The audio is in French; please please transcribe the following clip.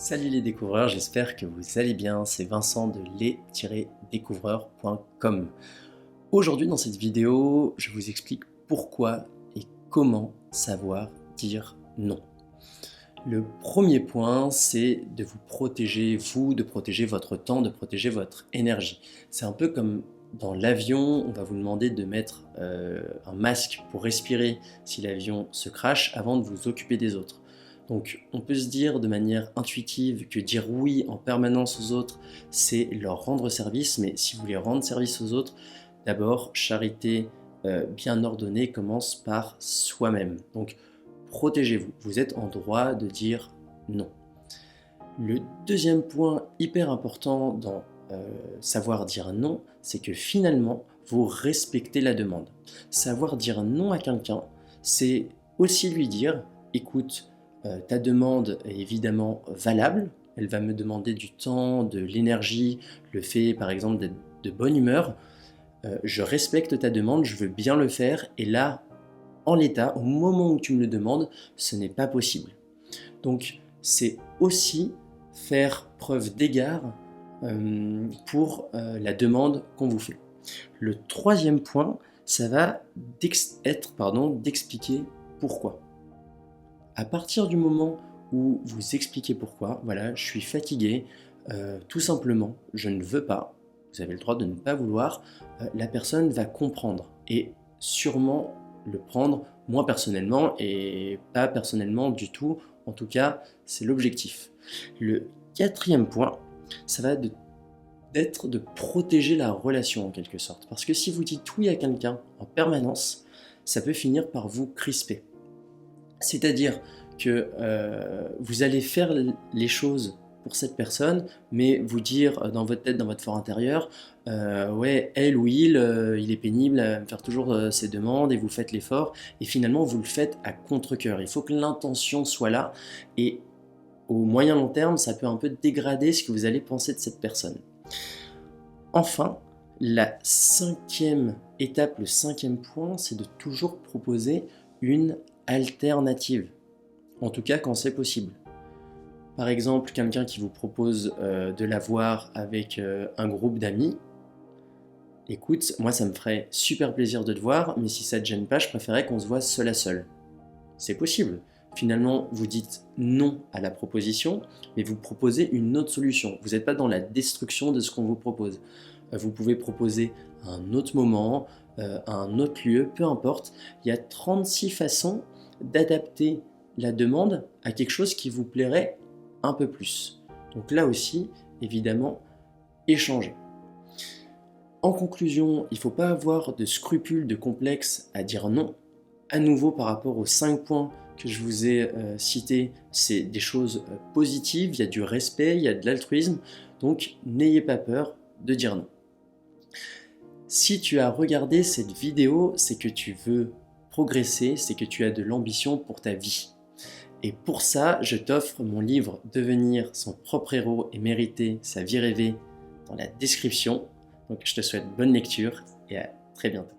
Salut les découvreurs, j'espère que vous allez bien, c'est Vincent de les-découvreurs.com. Aujourd'hui dans cette vidéo, je vous explique pourquoi et comment savoir dire non. Le premier point, c'est de vous protéger, de protéger votre temps, de protéger votre énergie. C'est un peu comme dans l'avion, on va vous demander de mettre un masque pour respirer si l'avion se crache avant de vous occuper des autres. Donc on peut se dire de manière intuitive que dire oui en permanence aux autres, c'est leur rendre service, mais si vous voulez rendre service aux autres, d'abord, charité bien ordonnée commence par soi-même. Donc protégez-vous, vous êtes en droit de dire non. Le deuxième point hyper important dans savoir dire non, c'est que finalement, vous respectez la demande. Savoir dire non à quelqu'un, c'est aussi lui dire, écoute, ta demande est évidemment valable, elle va me demander du temps, de l'énergie, le fait par exemple d'être de bonne humeur, je respecte ta demande, je veux bien le faire, et là, en l'état, au moment où tu me le demandes, ce n'est pas possible. Donc c'est aussi faire preuve d'égard pour la demande qu'on vous fait. Le troisième point, ça va être d'expliquer pourquoi. À partir du moment où vous expliquez pourquoi, voilà, je suis fatigué, tout simplement, je ne veux pas, vous avez le droit de ne pas vouloir, la personne va comprendre et sûrement le prendre, moi personnellement, et pas personnellement du tout, en tout cas, c'est l'objectif. Le quatrième point, ça va d'être de protéger la relation en quelque sorte, parce que si vous dites oui à quelqu'un en permanence, ça peut finir par vous crisper. C'est-à-dire que vous allez faire les choses pour cette personne, mais vous dire dans votre tête, dans votre fort intérieur, ouais, elle ou il est pénible à me faire toujours ses demandes et vous faites l'effort, et finalement vous le faites à contre-cœur. Il faut que l'intention soit là, et au moyen long terme, ça peut un peu dégrader ce que vous allez penser de cette personne. Enfin, la cinquième étape, le cinquième point, c'est de toujours proposer une alternative, en tout cas quand c'est possible. Par exemple, quelqu'un qui vous propose de la voir avec un groupe d'amis, écoute, moi ça me ferait super plaisir de te voir, mais si ça te gêne pas, je préférerais qu'on se voit seul à seul. C'est possible. Finalement, vous dites non à la proposition, mais vous proposez une autre solution. Vous n'êtes pas dans la destruction de ce qu'on vous propose. Vous pouvez proposer un autre moment, un autre lieu, peu importe. Il y a 36 façons d'adapter la demande à quelque chose qui vous plairait un peu plus. Donc là aussi, évidemment, échangez. En conclusion, il ne faut pas avoir de scrupules, de complexes à dire non. À nouveau, par rapport aux 5 points que je vous ai cités, c'est des choses positives, il y a du respect, il y a de l'altruisme, donc n'ayez pas peur de dire non. Si tu as regardé cette vidéo, c'est que tu veux progresser, c'est que tu as de l'ambition pour ta vie. Et pour ça, je t'offre mon livre « Devenir son propre héros et mériter sa vie rêvée » dans la description. Donc je te souhaite bonne lecture et à très bientôt.